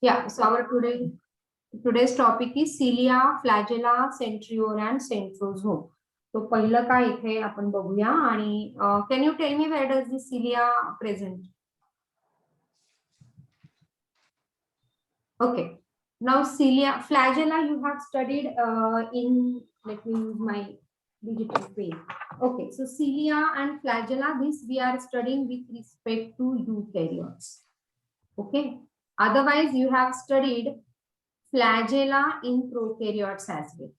Yeah, so our today's topic is cilia, flagella, centriole and centrosome. So पहिलं काय इथे आपण बघूया आणि can you tell me where does the cilia present? Okay. Now cilia, flagella you have studied in, let me use my digital pen. Okay, so cilia and flagella, this we are studying with respect to eukaryotes. Okay. Otherwise you have studied flagella in prokaryotes as well.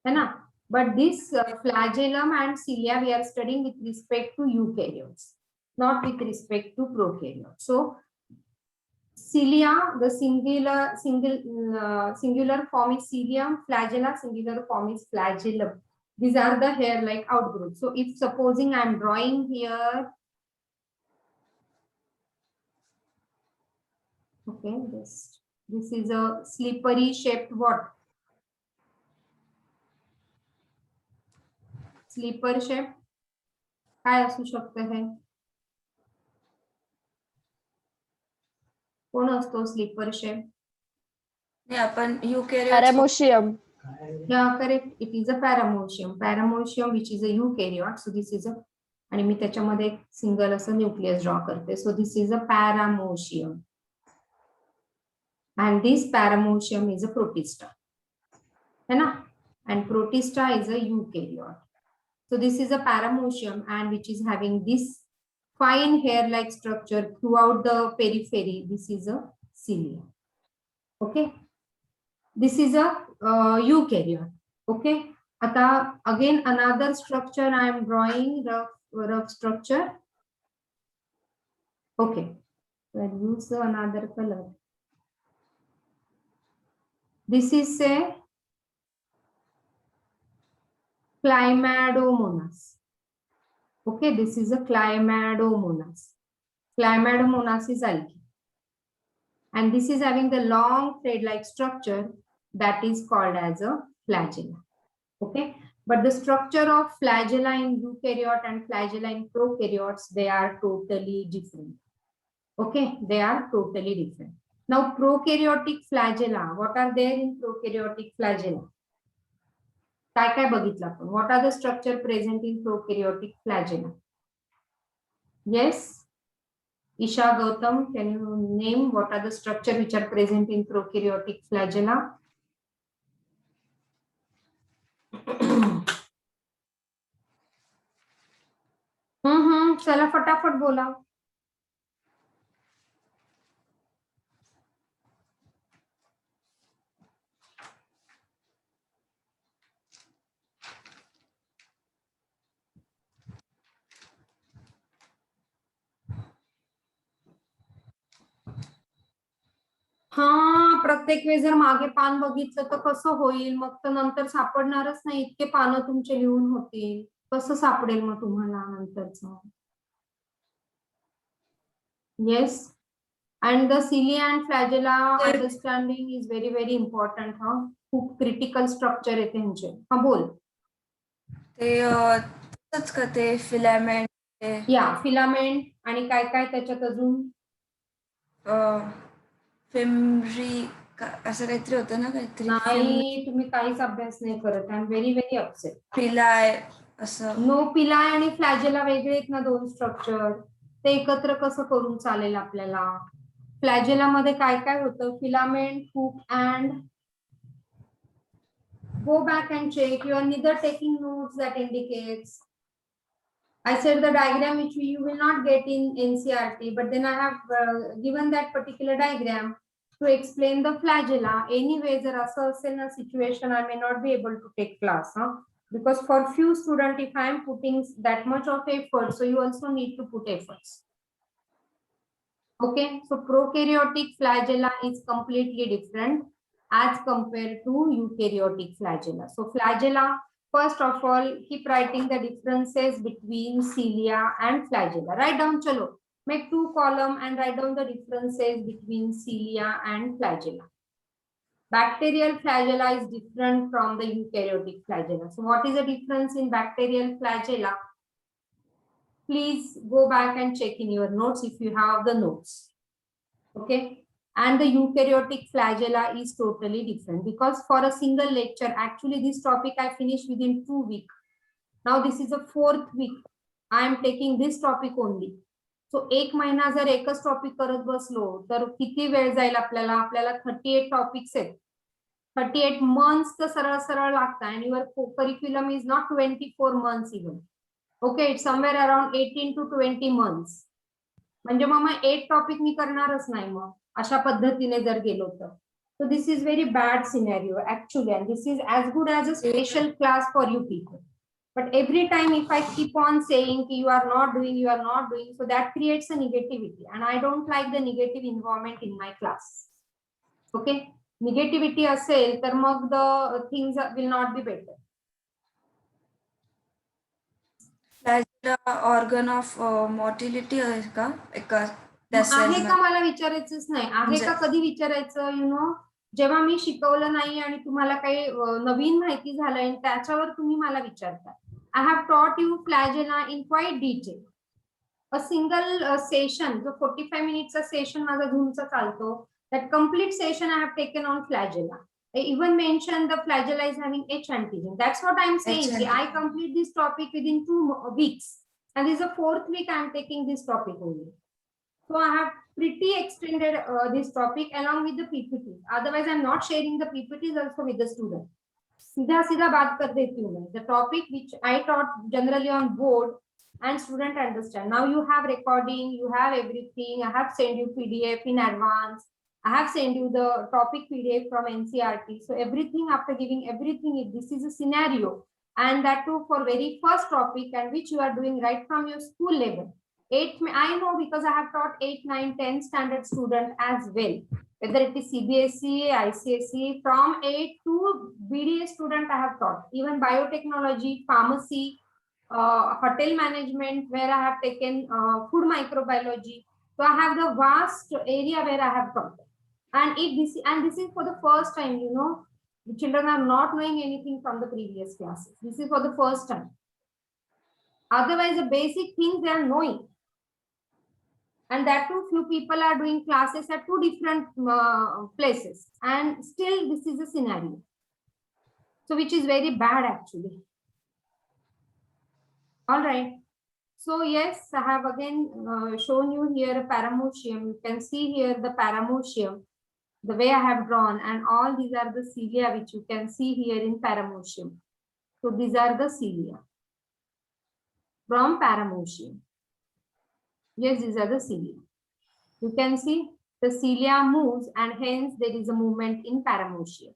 है ना? But this flagellum and cilia we are studying with respect to eukaryotes, not with respect to prokaryotes. So cilia, the singular form is cilium, flagella singular form is flagellum. These are the hair-like outgrowths. So if supposing I am drawing here, okay, this is a slippery shaped what? Slipper shape काय असू शकतं हे? कोण असतो sleeper shape? आपण eukaryotes Paramecium. Yeah, correct. It is a paramecium. Paramecium, which is a eukaryote. So this is a, आणि मी त्याच्यामध्ये एक single असं न्यूक्लियस ड्रॉ करते. So this is a paramecium. And this paramecium is a protista. है ना? And protista is a eukaryote. So this is a paramecium and which is having this fine hair-like structure throughout the periphery. This is a cilia. Okay. This is a eukaryote. Okay. Ata again another structure I am drawing, rough structure. Okay. We'll use another color. This is a Chlamydomonas. Okay, this is a Chlamydomonas. Chlamydomonas is algae. And this is having the long thread-like structure that is called as a flagella. Okay, but the structure of flagella in eukaryote and flagella in prokaryotes, they are totally different. Okay, they are totally different. Now, prokaryotic flagella, what are there in prokaryotic flagella? काय बघितलं आपण? What are the structure present in prokaryotic flagella? Yes, Isha, Gautam, can you name what are the structure which are present in prokaryotic flagella? चला फटाफट बोला. प्रत्येक वेळेस जर मागे पान बघितलं तर कसं होईल? मग तर नंतर सापडणारच नाही. इतके पानं तुमचे लिहून होतील. कसं सापडेल मग तुम्हाला नंतरचं? Yes. And the cilia and flagella understanding is very, very important. खूप critical structure आहे त्यांचे. बोल. ते फिलामेंट. या फिलामेंट आणि काय काय त्याच्यात अजून? फिमरी असं काहीतरी होतं ना काहीतरी. नाही, तुम्ही काहीच अभ्यास नाही करत. I am very very upset. पिलाय असं. नो, पिलाय आणि फ्लॅजेला वेगळे आहेत ना दोन स्ट्रक्चर. ते एकत्र कसं करून चालेल आपल्याला? फ्लॅजेला मध्ये काय काय होतं? Filament, hook and go back and check. You are neither taking notes that indicates. I said the diagram which you will not get in NCERT, but then I have given that particular diagram to explain the flagella. Anyway, there are certain situation I may not be able to take class, because for few students, if I am putting that much of effort, so you also need to put efforts. Okay, so prokaryotic flagella is completely different as compared to eukaryotic flagella. So flagella, first of all, keep writing the differences between cilia and flagella. Write down, chalo. Make 2 columns and write down the differences between cilia and flagella. Bacterial flagella is different from the eukaryotic flagella. So what is the difference in bacterial flagella? Please go back and check in your notes if you have the notes. Okay. and the eukaryotic flagella is totally different, because for a single lecture, actually this topic I finished within 2 weeks. Now this is the 4th week. I am taking this topic only. So 1 महिना जर एकच topic करत बसलो तर किती वेळ जाईल आपल्याला. आपल्याला 38 टॉपिक्स आहेत. 38 months तर सरळ सरळ लागतं, and your curriculum is not 24 months even. Okay, it's somewhere around 18 to 20 months. म्हणजे मग 8 टॉपिक मी करणारच नाही मग अशा पद्धतीने जर गेलो तर. So this is very bad scenario actually, and this is as good as a special class for you people. But every time if I keep on saying you are not doing, so that creates a negativity, and I don't like the negative environment in my class. Okay, negativity असेल तर मग the things will not be better. Flagella organ of motility आहे का एका त्या आहे cell का मला विचारायचंच नाही. आहे का कधी विचारायचं, यु नो, जेव्हा मी शिकवलं नाही आणि तुम्हाला काही नवीन माहिती झालंय त्याच्यावर तुम्ही मला विचारता. I have taught you flagella in quite detail. A single session, जो 45 minutes session माझा Zoomचा चालतो, that complete session I have taken on flagella. I even mentioned the flagella is having H antigen. That's what I am saying. I complete this topic within 2 weeks, and this is the 4th week I am taking this topic only. So I have pretty extended this topic along with the PPT. Otherwise, I'm not sharing the PPTs also with the student. सीधा सीधा बात कर देती हूँ मैं. The topic which I taught generally on board and student understand. Now you have recording, you have everything. I have sent you PDF in advance. I have sent you the topic PDF from NCERT. So everything, after giving everything, if this is a scenario, and that too for very first topic, and which you are doing right from your school level. 8, I know because I have taught 8, 9, 10 standard student as well. Whether it is CBSE, ICSE, from 8 to BDA student I have taught. Even biotechnology, pharmacy, hotel management, where I have taken food microbiology. So I have the vast area where I have taught. And this is for the first time, you know, the children are not knowing anything from the previous classes. This is for the first time. Otherwise, the basic things they are knowing. And that too, few people are doing classes at 2 different places, and still this is a scenario. So which is very bad actually. All right. So yes, I have again shown you here a paramecium. You can see here the paramecium, the way I have drawn, and all these are the cilia which you can see here in paramecium. So these are the cilia from paramecium. Yes, these are the cilia. You can see the cilia moves, and hence there is a movement in paramecium.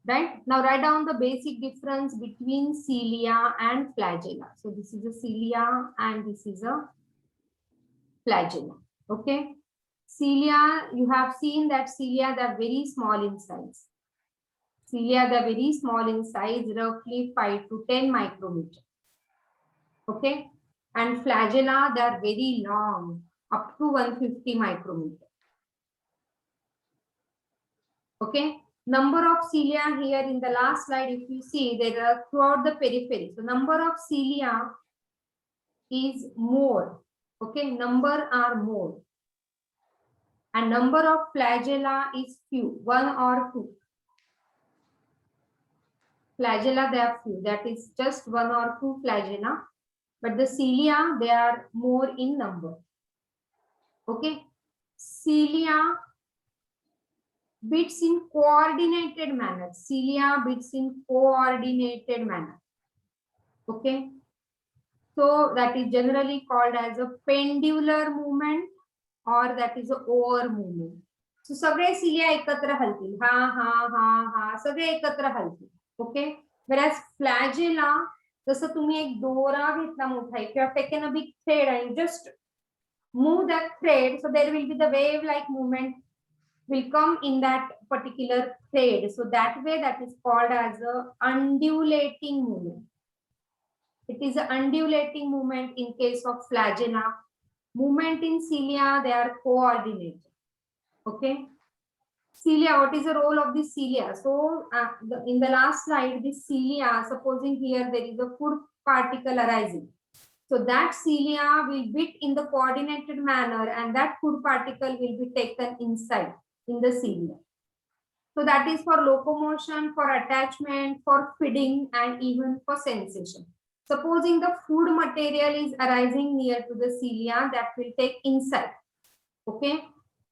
Right? Now write down the basic difference between cilia and flagella. So this is a cilia and this is a flagella. Okay. Cilia, you have seen that cilia, they are very small in size. Cilia, they are very small in size, roughly 5 to 10 micrometer. Okay. And flagella, they are very long, up to 150 micrometer. Okay. Number of cilia here in the last slide, if you see, there are throughout the periphery. So number of cilia is more. Okay, number are more. And number of flagella is few, 1 or 2. Flagella, they are few. That is just 1 or 2 flagella. But the cilia, they are more in number. Okay. Cilia bits in coordinated manner. Cilia bits in coordinated manner. Okay. So that is generally called as a pendular movement, or that is a over movement. So सगळे cilia एकत्र हलतील. हा सगळे एकत्र हलतील. Okay. Whereas flagella, जसं तुम्ही एक दोरा घेतला मोठा आहे, you have taken a big thread and just move that thread, so there will be the wave like movement will come in that particular thread. So that way, that is called as a undulating movement. It is an undulating movement in case of flagella. Movement in cilia, they are coordinated. Okay. Cilia, what is the role of this cilia? So in the last slide, this cilia, supposing here there is a food particle arising. So that cilia will bit in the coordinated manner and that food particle will be taken inside in the cilia. So that is for locomotion, for attachment, for feeding, and even for sensation. Supposing the food material is arising near to the cilia, that will take inside. Okay.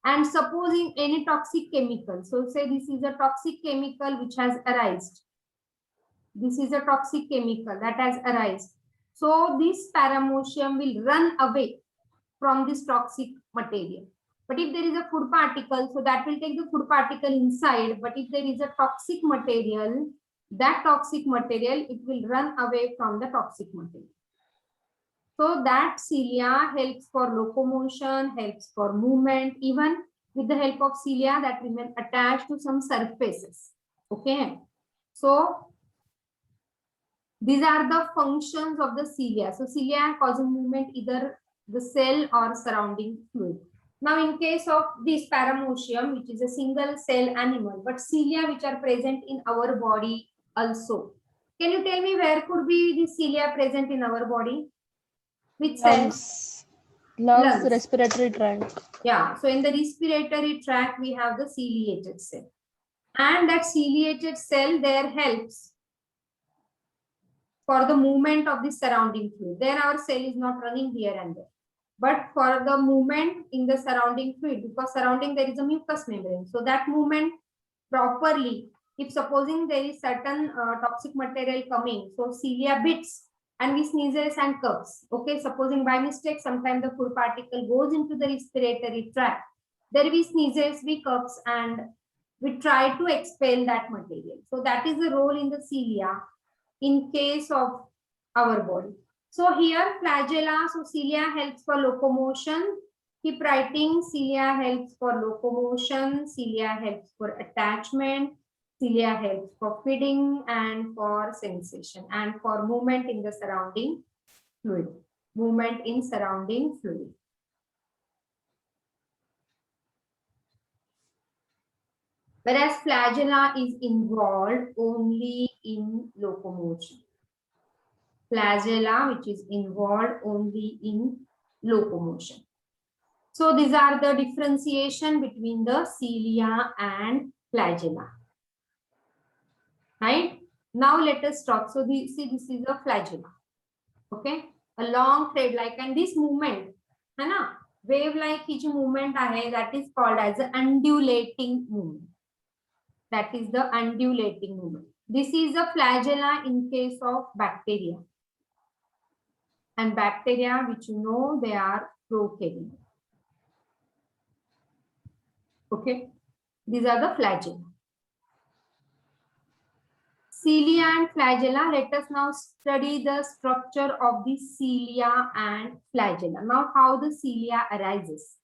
And supposing any toxic chemical. So say this is a toxic chemical which has arisen. This is a toxic chemical that has arisen. So this paramecium will run away from this toxic material. But if there is a food particle, so that will take the food particle inside. But if there is a toxic material, that toxic material, it will run away from the toxic material. So that cilia helps for locomotion, helps for movement, even with the help of cilia that remain attached to some surfaces. Okay. So these are the functions of the cilia. So cilia are causing movement either the cell or surrounding fluid. Now in case of this paramecium, which is a single cell animal, but cilia which are present in our body also. Can you tell me where could be the cilia present in our body? Which cells? Lungs, respiratory tract. Yeah, so in the respiratory tract, we have the ciliated cell. And that ciliated cell there helps for the movement of the surrounding fluid. There our cell is not running here and there. But for the movement in the surrounding fluid, because surrounding there is a mucous membrane. So that movement properly, if supposing there is certain toxic material coming, so cilia bits and we sneezes and coughs. Okay, supposing by mistake, sometimes the food particle goes into the respiratory tract. There we sneezes, we coughs, and we try to expel that material. So that is the role in the cilia in case of our body. So here flagella, so cilia helps for locomotion. Keep writing, cilia helps for locomotion, cilia helps for attachment, cilia helps for feeding and for sensation and for movement in the surrounding fluid. Movement in surrounding fluid. Whereas flagella is involved only in locomotion. Flagella, which is involved only in locomotion. So these are the differentiation between the cilia and flagella. Right? Now let us talk. So this is a flagella. Okay? A long thread like, and this movement, wave like each movement that is called as the undulating movement. That is the undulating movement. This is a flagella in case of bacteria. And bacteria, which you know, they are prokaryote. Okay, these are the flagella. Cilia and flagella. Let us now study the structure of the cilia and flagella. Now, how the cilia arises.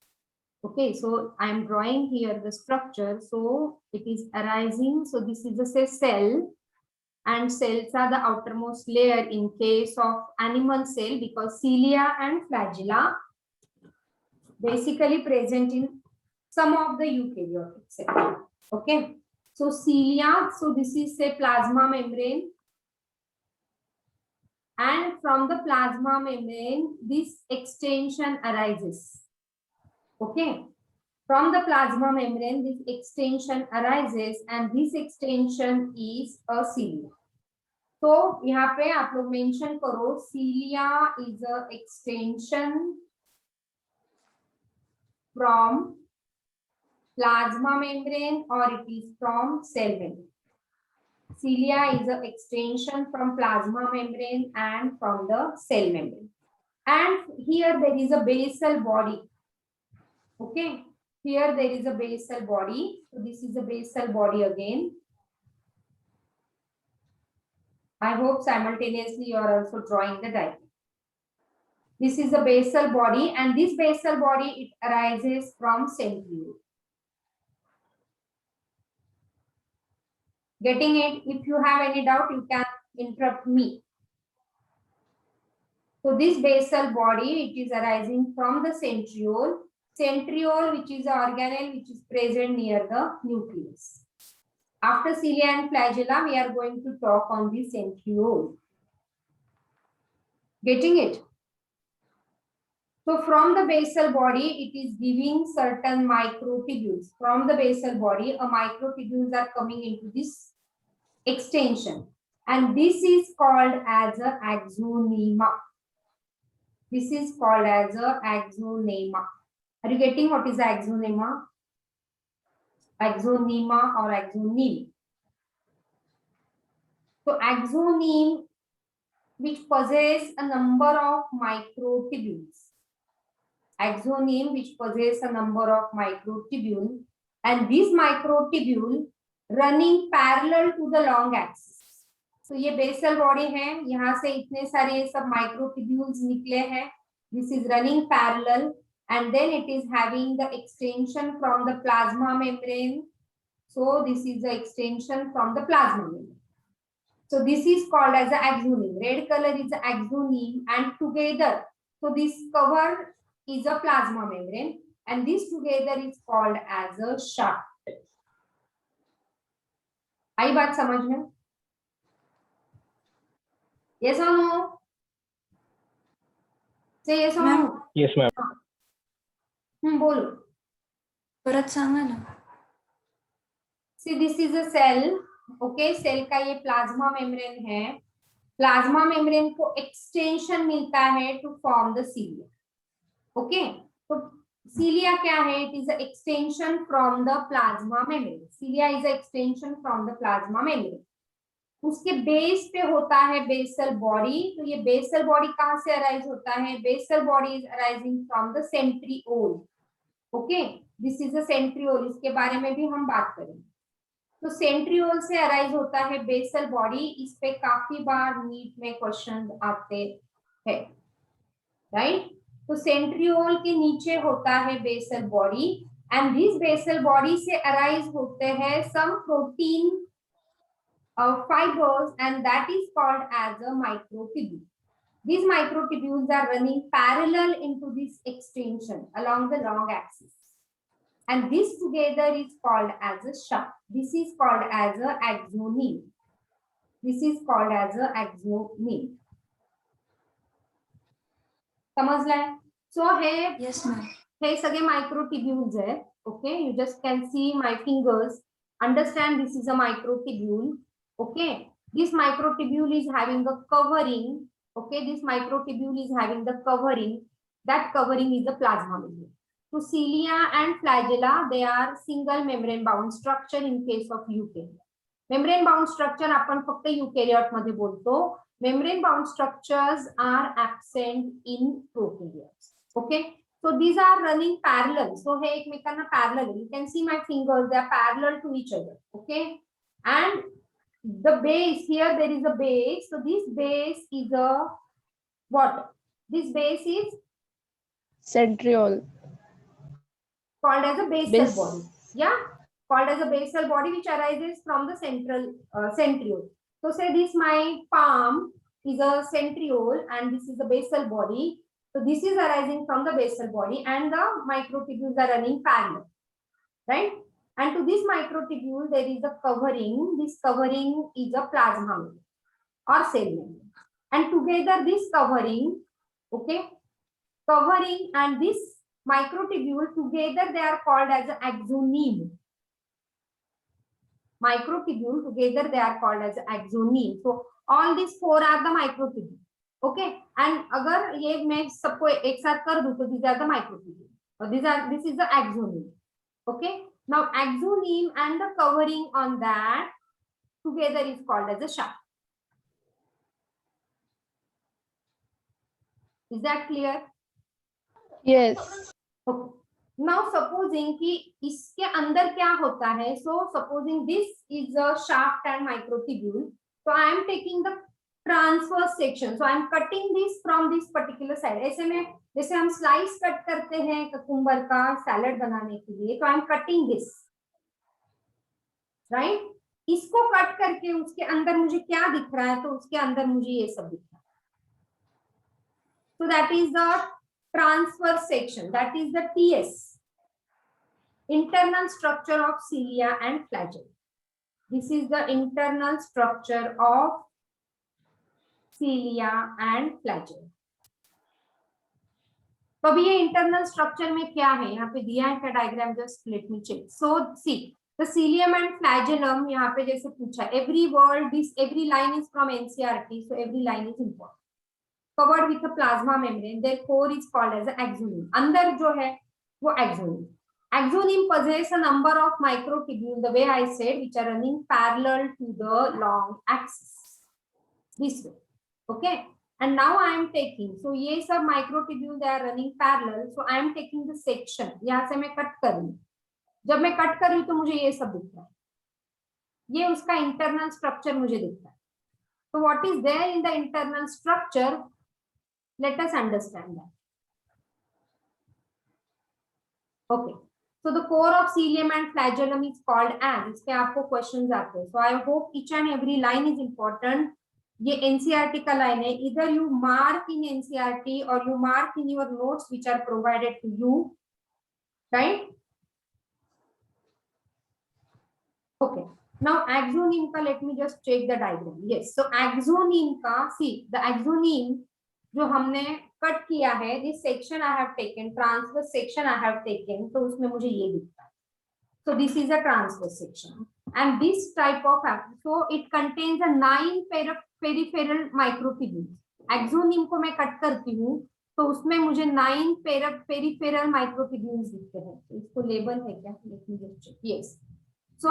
Okay, so I am drawing here the structure. So it is arising. So this is a cell. And cells are the outermost layer in case of animal cell, because cilia and flagella basically present in some of the eukaryotic cells. Okay, so cilia, so this is say plasma membrane, and from the plasma membrane this extension arises. Okay, from the plasma membrane this extension arises and this extension is a cilia. तो यहाँ पे आप लोग mention करो cilia is a extension from plasma membrane or it is from cell membrane. Cilia is a extension from plasma membrane and from the cell membrane. And here there is a basal body. Okay, here there is a basal body. So this is a basal body again. I hope simultaneously you are also drawing the diagram. This is the basal body, and this basal body, it arises from centriole. Getting it? If you have any doubt, you can interrupt me. So this basal body, it is arising from the centriole. Centriole, which is the organelle which is present near the nucleus. After cilia and flagella, we are going to talk on the centriole. Getting it? So from the basal body, it is giving certain microtubules. From the basal body, a microtubules are coming into this extension, and this is called as a axonema. This is called as a axonema. Are you getting what is axonema? Axonema or axoneme. So axoneme, which possess a number of microtubules. Axoneme which possess a number of microtubule, and this microtubule running parallel to the long axis. So ये basal body है, यहाँ से इतने सारे सब microtubules निकले हैं. This is running parallel, and then it is having the extension from the plasma membrane. So this is the extension from the plasma membrane. So this is called as the axoneme. Red color is the axoneme, and together, so this cover is a plasma membrane, and this together is called as a shaft. आई बात समझ में? Yes or no? Say yes or Ma'am. no? Yes, ma'am. बोलो. परत सांगा ना. See, this is a cell. Okay, cell का ये plasma membrane है. Plasma membrane को extension मिलता है to form the cilia. Okay, तो cilia क्या है? It is an extension from the plasma membrane. Cilia is an extension from the plasma membrane. उसके बेस पे होता है बेसल बॉडी. तो ये बेसल बॉडी कहाँ से अराइज होता है? Basal body is arising from the centriole. Okay, this is a centriole. इसके बारे में भी हम बात करेंगे. तो सेंट्रिओल से अराइज होता है बेसल बॉडी. इस पे काफी बार नीट में क्वेश्चन आते हैं, राइट? तो सेंट्रिओल के नीचे होता है basal body, and this basal body से अराइज होते हैं some protein fibers, and that is called as a microtubule. These microtubules are running parallel into this extension along the long axis, and this together is called as a shaft. This is called as a axoneme. This is called as a axoneme. समझला है? So है Yes, ma'am. हे सगळे microtubules है. Okay, you just can see my fingers. Understand this is a microtubule. Okay, this microtubule is having a covering. Okay, this microtubule is having the covering. That covering is the plasma membrane. So cilia and flagella, they are single membrane bound structure in case of eukaryote. Membrane bound structure आपण फक्त eukaryote मध्ये बोलतो. Membrane bound structures are absent in prokaryotes. Okay, so these are running parallel. So हे एकमेकांना parallel. You can see my fingers, they are parallel to each other. Okay, and the base, here there is a base. So this base is a what? This base is Centriole. called as a basal Base. body. Yeah, called as a basal body, which arises from the centriole. So say this my palm is a centriole, and this is the basal body. So this is arising from the basal body, and the microtubules are running parallel, right? And to this microtubule there is a covering. This covering is a plasma membrane or cell membrane, and together this covering, okay, covering and this microtubule together they are called as axoneme. Microtubule together they are called as axoneme. So all these four are the microtubule. Okay, and अगर ये मैं सबको एक साथ कर दूं तो these are the microtubule, or this is the axoneme. Okay, now axoneme and the covering on that together is called as a shaft. Is that clear? Yes. Okay. Now supposing कि इसके अंदर क्या होता है? So supposing this is a shaft and microtubule, so I am taking the transverse section. So I am cutting this from this particular side. ऐसे में जैसे हम स्लाइस कट करते हैं ककुम्बर का सैलड बनाने के लिए, तो I am cutting this, right? इसको कट करके उसके अंदर मुझे क्या दिख रहा है? तो उसके अंदर मुझे ये सब दिख रहा है. So that is the transverse section, that is the TS, internal structure of cilia and flagella. This is the internal structure of cilia and flagella. तो अभी ये इंटरनल स्ट्रक्चर में क्या है, यहाँ पे दिया है क्या diagram, just let me check. So see the cilium and flagellum, यहाँ पे जैसे पूछा every word this every line is from NCERT, so every line is important. Covered with a plasma membrane, their core is called as axoneme. अंदर जो है वो axoneme. Axonium possess a number of microtubules, the way I said, which are running parallel to the long axis. This way, okay. And now I am taking, so ये सब microtubule they are running parallel. So I am taking the section. यहाँ से मैं cut कर रही हूँ. जब मैं कट कर रही हूँ तो मुझे ये सब दिख रहा है. ये उसका internal structure मुझे दिख रहा है. So what is there in the internal structure? Let us understand that. Okay. So the core of cilium and flagellum is called as. इसके आपको questions आते हैं. So I hope each and every line is important. ये NCERT का line है. Either you mark in NCERT or you mark in your notes which are provided to you, right? Okay. Now axonym का let me just check the diagram. Yes. So axonym का, see the axonym जो हमने cut किया है, this section I have taken, transverse section I have taken, तो उसमें मुझे ये दिखता है. So this is a transverse section, and this type of, so it contains a 9 peripheral microtubules. Axonym को मैं कट करती हूँ तो उसमें मुझे 9 peripheral microtubules दिखते हैं. तो इसको लेबल है क्या? Let me just check. Yes. So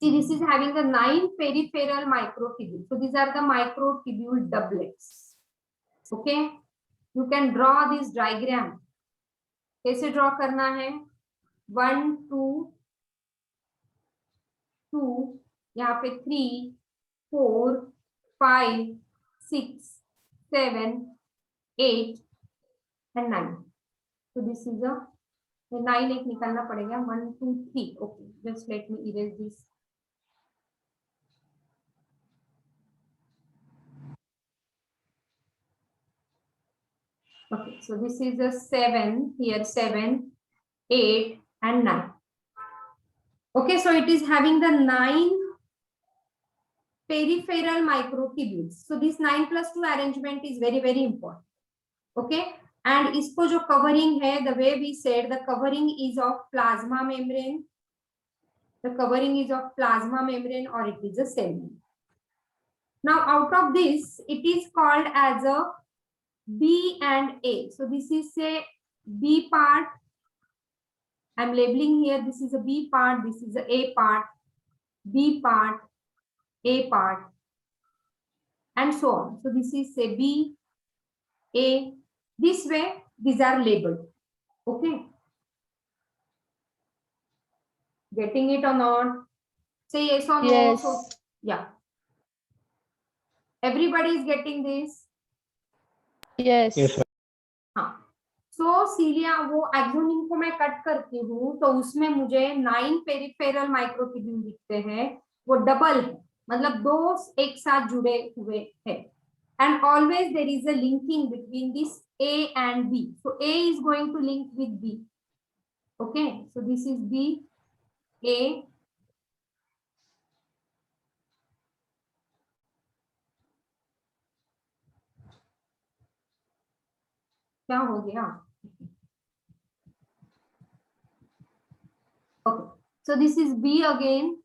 see, this is having the 9 peripheral microtubules. So these are the microtubule doublets. Okay, you can draw this diagram. कैसे ड्रॉ करना है? 1 2 2, यहाँ पे 3 4 5 6 7 8 and 9. So this is a 9 एक निकालना पड़ेगा. 1 2 3. Okay, just let me erase this. Okay, so this is a 7 here, 7 8 and 9. Okay, so it is having the 9 peripheral microtubules. So this 9+2 arrangement is very, very important. Okay, and इसको जो covering है, the way we said, the covering is of plasma membrane. The covering is of plasma membrane or it is a cell membrane. Now out of this, it is called as a B and A. So this is a B part. I'm labeling here. This is a B part. This is a A part. B part, A part, and so on. So this is a B, A. This way, these are labeled. Okay. Getting it or not? Say yes or no. Yes. So, yeah. Everybody is getting this. Yes. Yes, sir. हाँ. So सीलिया वो exonym को मैं cut करती हूँ तो उसमें मुझे 9 peripheral microtubule दिखते हैं. वो डबल है, मतलब दो एक साथ जुड़े हुए हैं. And always there is a linking between this A and B. So A is going to link with B. Okay, so this is B, A. क्या हो गया? Okay, so this is B again.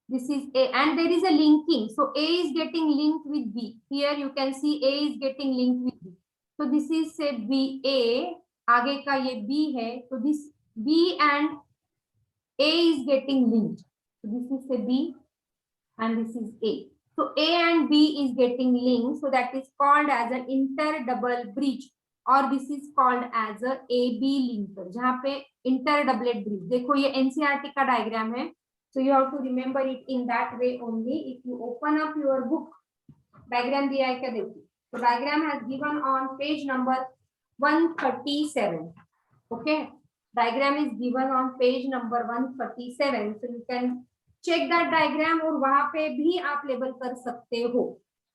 This is A, and there is a linking. So A is getting linked with B. Here you can see A is getting linked with B. So this is say B A. आगे का ये B है. So this B and A is getting linked. So this is say B, and this is A. So A and B is getting linked. So that is called as an inter double bridge, or this is called as a AB linker. जहाँ पे inter doublet bridge. देखो ये NCERT का diagram है. So you have to remember it in that way only. If you open up your book, diagram दिया है क्या देखिए. So diagram has given on page number 137. Okay, diagram is given on page number 137. So you can check that diagram और वहाँ पे भी आप label कर सकते हो.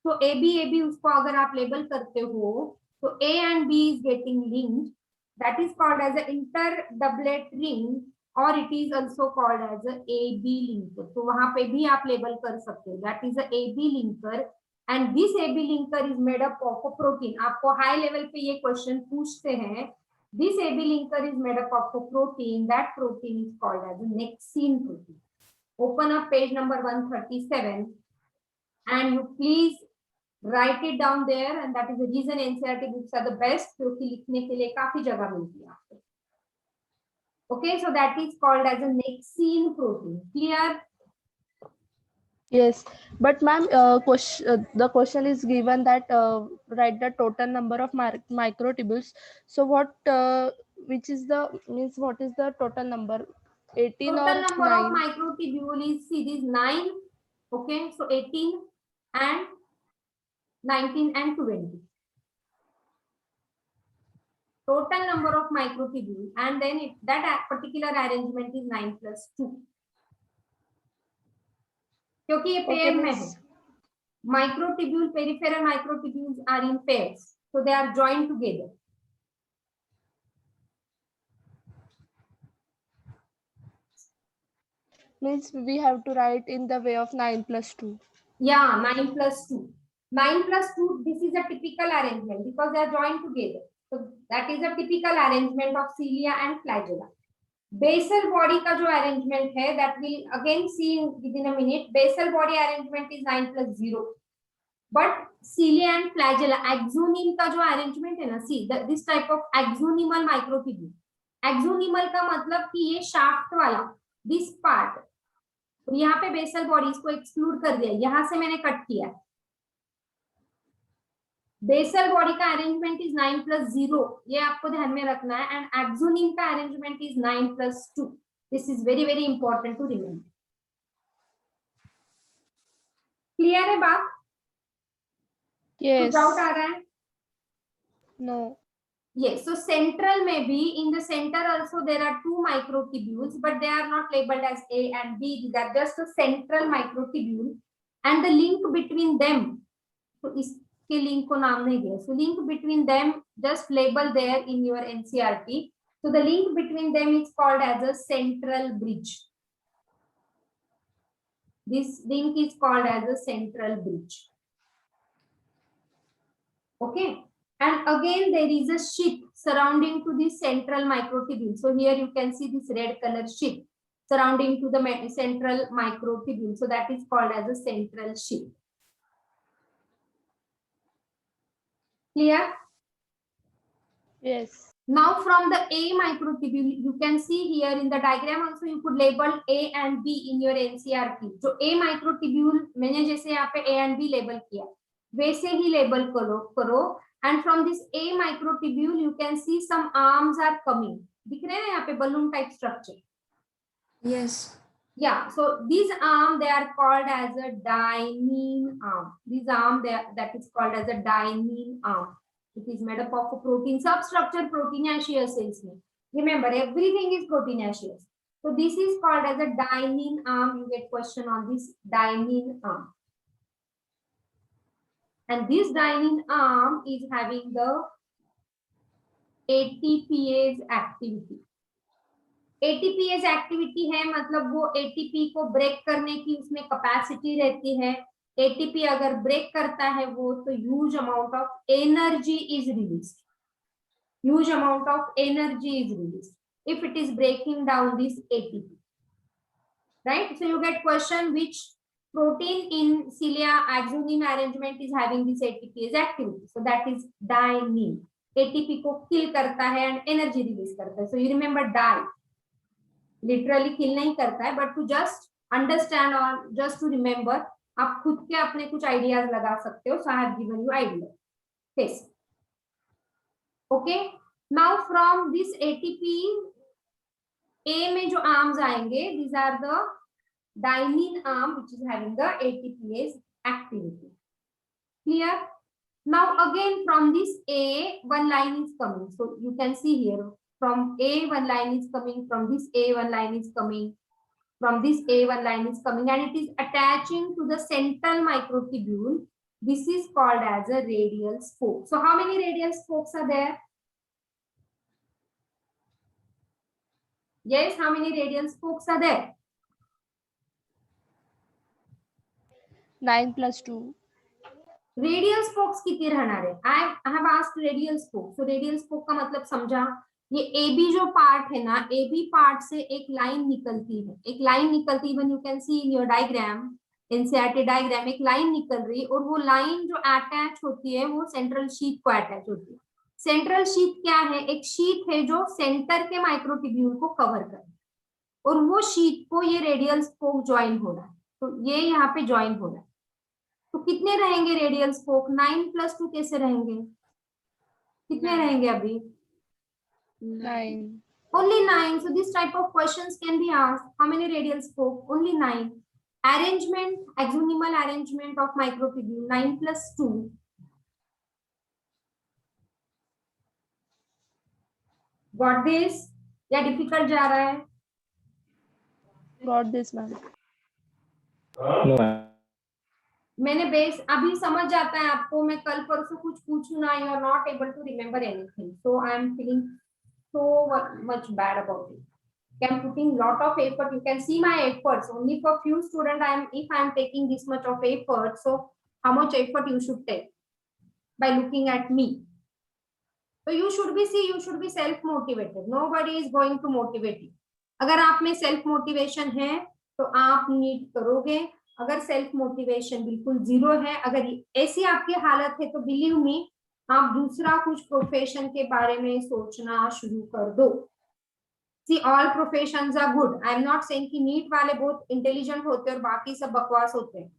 So AB उसको अगर आप लेबल करते हो तो A and B is getting linked. That is called as an inter doublet ring, or it is also called as a AB linker. तो वहाँ पे भी आप लेबल कर सकते हो. That is a AB linker, and this AB linker is made up of a protein. आपको high level पे ये question पूछते हैं. This AB linker is made up of a protein. That protein is called as a Nexene protein. Open up page number 137 and you please write it down there, and that is the reason NCERT books are the best, क्योंकि लिखने के लिए काफी जगह मिलती है आपको. Okay, so that is called as a Nexene protein. Clear? Yes, but ma'am, the question is given that write the total number of microtubules. So what, which is the means what is the total number? 18 Total or number of 9? microtubule is, see, this 9. Okay, so 18 and 19 and 20. Total number of microtubule, and then if that particular arrangement is 9 plus 2. क्योंकि ये pair में है. Microtubule, peripheral microtubules are in pairs, so they are joined together. Means we have to write in the way of 9 plus 2. Yeah, 9 plus 2. 9 plus 2, this is a typical arrangement because they are joined together. So that is a typical arrangement of cilia and flagella. Basal body का जो arrangement है, that we'll again see within a minute. Basal body arrangement is 9 plus 0. But cilia and flagella, axoneme का जो arrangement है ना, see this type of axonemal microtubule. Axonemal का मतलब कि ये shaft वाला, this part. तो यहाँ पे बेसल बॉडी इसको एक्सक्लूड कर दिया, यहां से मैंने कट किया. बेसल बॉडी का अरेंजमेंट इज 9 प्लस 0, ये आपको ध्यान में रखना है. एंड एक्सोनीम का arrangement is 9 plus 2. This is very very important to remember. Clear है बात? Yes. डाउट आ रहा है? No. Yes, so central may be, in the center also there are 2 microtubules, but they are not labeled as A and B. These are just a central microtubule, and the link between them, so इसके link को नाम नहीं दिया, so link between them just label there in your NCERT. So the link between them is called as a central bridge. This link is called as a central bridge. Okay. And again there is a sheath surrounding to the central microtubule. So here you can see this red color sheath surrounding to the central microtubule. So that is called as a central sheath. Clear? Yes. Now from the A microtubule, you can see here in the diagram also you could label A and B in your NCERT. So A microtubule मैंने जैसे यहाँ पे A and B label किया, वैसे ही label करो. And from this A microtubule, you can see some arms are coming. दिख रहे हैं यहाँ पे balloon type structure? Yes. Yeah. So these arms, they are called as a dynein arm. These arm, that is called as a dynein arm. It is made up of a protein substructure, proteinaceous cells. Remember, everything is proteinaceous. So this is called as a dynein arm. You get question on this dynein arm. And this dynein arm is having the ATPase activity. ATPase activity है मतलब वो ATP को break करने की उसमें capacity रहती है. ATP अगर ब्रेक करता है वो, तो huge amount of energy is released. Huge amount of energy is released if it is breaking down this ATP. Right? So you get question which protein in cilia axoneme arrangement is having this ATPase activity. So that is dynein. ATP को kill करता है and energy release करता है. So you remember die. Literally kill नहीं करता है, but to just understand or just to remember, आप खुद के अपने कुछ ideas लगा सकते हो. So I have given you idea. Yes. Okay. Now from this ATP, A में जो arms आएंगे, these are the dynein arm which is having the ATPase activity. Clear? Now again from this A, one line is coming. So you can see here from A, one line is coming. From this A, one line is coming. From this A, one line is coming, and it is attaching to the central microtubule. This is called as a radial spoke. So how many radial spokes are there? Yes, how many radial spokes are there? 9 plus 2. Radial spokes किती राहणार आहे? I have asked radial spoke. So radial spoke का मतलब समझा, ये AB जो part है ना, AB पार्ट से एक लाइन निकलती है, एक लाइन निकलती है. When you can see in your diagram, NCERT diagram, एक लाइन निकल रही है और वो लाइन जो अटैच होती है वो सेंट्रल शीथ को अटैच होती है. सेंट्रल शीथ क्या है? एक शीथ है जो सेंटर के माइक्रोट्यूब्यूल को कवर करे और वो शीथ को ये रेडियल स्पोक ज्वाइन हो रहा है. तो ये यहाँ पे ज्वाइन हो रहा है. तो कितने रहेंगे रेडियल स्पोक? 9 + 2 कैसे रहेंगे? कितने 9. रहेंगे अभी? 9. Only 9. So this type of questions can be asked. How many radial spoke? Only 9. Arrangement, axonal arrangement of microtubule, 9 + 2. Got this? या डिफिकल्ट जा रहा है? Got this, ma'am. No, ma'am. मैंने बेस अभी समझ जाता है आपको. मैं कल परसों कुछ पूछूं ना, you are not able to remember anything. So I am feeling so much bad about it. I am putting lot of effort. You can see my efforts. Only for few students, if I am taking this much of effort, so how much effort you should take by looking at me. So you should be self motivated. Nobody is going to motivate you. अगर आप में self motivation है तो आप NEET करोगे. अगर self motivation बिल्कुल zero है, अगर ऐसी आपकी हालत है, तो बिलीव मी, आप दूसरा कुछ प्रोफेशन के बारे में सोचना शुरू कर दो. See, all professions are good. I am not saying कि नीट वाले बहुत इंटेलिजेंट होते हैं और बाकी सब बकवास होते हैं.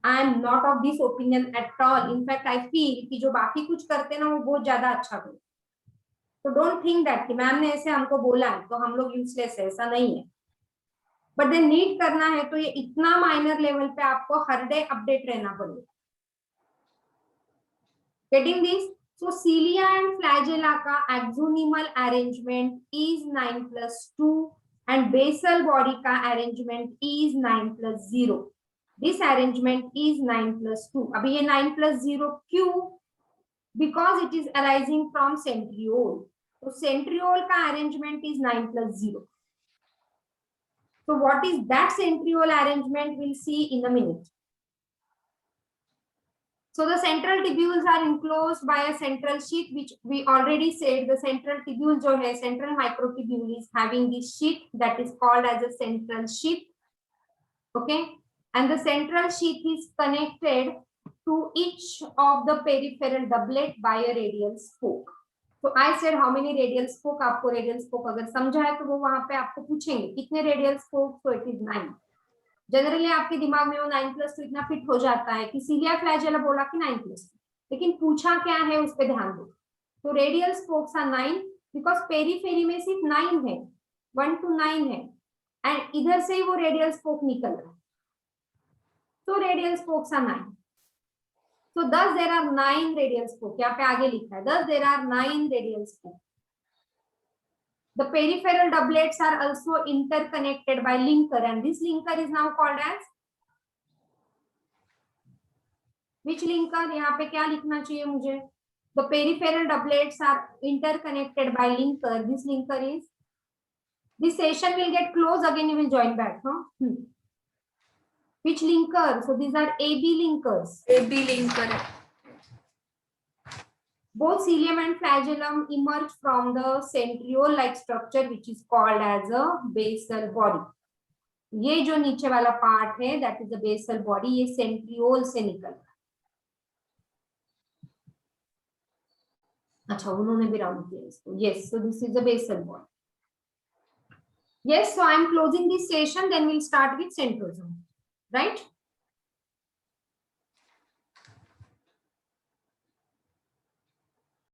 I am not of this opinion at all. In fact, I feel कि जो बाकी कुछ करते हैं ना, वो बहुत ज्यादा अच्छा करते. तो डोंट थिंक दैट कि मैम ने ऐसे हमको बोला है तो हम लोग यूजलेस है. ऐसा नहीं है. बट देन नीट करना है तो ये इतना माइनर लेवल पे आपको हर डे अपडेट रहना पड़ेगा. Getting this? So cilia and flagella का axonal arrangement is 9 + 2 and basal body का arrangement is 9 + 0. This arrangement is 9 + 2. अभी ये 9 + 0 क्यों? Because it is arising from centriole. So centriole का arrangement is 9 + 0. So what is that centriole arrangement? We'll see in a minute. So the central tubules are enclosed by a central sheath, which we already said. The central tubule जो है, central microtubule is having this sheath that is called as a central sheath. Okay, and the central sheath is connected to each of the peripheral doublet by a radial spoke. So I said how many radial spoke? आपको radial spoke अगर समझा है तो वो वहां पे आपको पूछेंगे कितने radial spoke. So it is 9. Generally आपके दिमाग में वो 9 + 2 इतना फिट हो जाता है कि सीलिया फ्लैजेला बोला कि 9 + 2, लेकिन पूछा क्या है उस पे ध्यान दो. तो radial spokes are 9 because periphery में सिर्फ 9 है, 1 to 9 है, एंड इधर से ही वो रेडियल स्पोक निकल रहा है. तो radial spokes are 9. So thus there are 9 radial spoke. यहाँ पे आगे लिखा है thus there are 9 radial spoke. The peripheral doublets are also interconnected by linker, and this linker is now called as which linker? यहाँ पे क्या लिखना चाहिए मुझे? The peripheral doublets are interconnected by linker. This linker is. This session will get closed again. You will join back, huh? Which linker? So these are AB linkers. AB linker. Both cilium and flagellum emerge from the centriole-like structure, which is called as a basal body. ये जो नीचे वाला part है, that is the basal body, ये centriole से निकल रहा है. अच्छा, उन्होंने भी राउंड किया इसको. Yes, so this is the basal body. Yes, so I am closing this session. Then we'll start with centrosome, right?